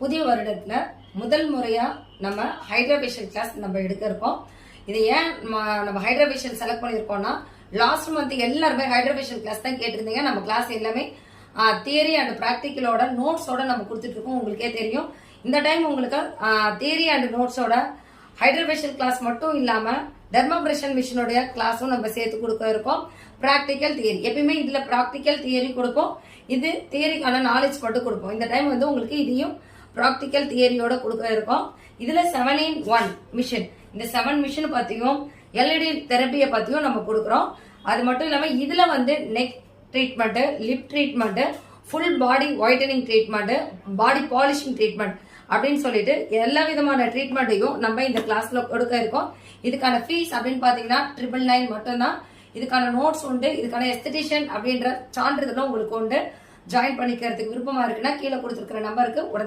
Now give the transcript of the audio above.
புதிய வருடத்துல முதல் முறையா நம்ம ஹைட்ரா ஃபேஷியல் கிளாஸ் நம்ம எடுக்க இருக்கோம். இது ஏன் நம்ம ஹைட்ரா ஃபேஷியல் செலக்ட் பண்ணிருக்கோம்னா, லாஸ்ட் மந்த் எல்லாருமே ஹைட்ரா ஃபேஷியல் கிளாஸ் தான் கேட்டிருந்தீங்க. நம்ம கிளாஸ் எல்லாமே தியரி அண்ட் பிராக்டிக்கலோட நோட்ஸோட நம்ம கொடுத்துட்டு இருக்கோம். உங்களுக்கே தெரியும், இந்த டைம் உங்களுக்கு தியரி அண்ட் நோட்ஸோட ஹைட்ரா ஃபேஷியல் கிளாஸ் மட்டும் இல்லாம டெர்மாபிரஷன் மிஷினோட கிளாஸும் நம்ம சேர்த்து கொடுக்க இருக்கோம். பிராக்டிக்கல் தியரி, எப்பயுமே இதுல பிராக்டிக்கல் தியரி கொடுப்போம், இது தியரிக்கான நாலேஜ் மட்டும் கொடுப்போம். இந்த டைம் வந்து உங்களுக்கு இதையும் பிராக்டிக்கல் தியரியோட கொடுக்க இருக்கோம். இதுல 7-in-1 மிஷின், இந்த 7 மிஷின் பத்தியும் எல்இடி தெரப்பியை பத்தியும் நம்ம கொடுக்குறோம். அது மட்டும் இல்லாம இதுல வந்து neck treatment, lip treatment, full body whitening treatment, body polishing treatment அப்படின்னு சொல்லிட்டு எல்லா விதமான ட்ரீட்மெண்ட்டையும் நம்ம இந்த கிளாஸ்ல கொடுக்க இருக்கோம். இதுக்கான ஃபீஸ் அப்படின்னு பாத்தீங்கன்னா 999 மட்டும்தான். இதுக்கான நோட்ஸ் உண்டு, இதுக்கான எஸ்தட்டிஷியன் அப்படின்ற சான்றிதழும் உங்களுக்கு உண்டு. ஜாயின் பண்ணிக்கிறதுக்கு விருப்பமா இருக்குன்னா கீழே கொடுத்துருக்கிற நம்பருக்கு உடனே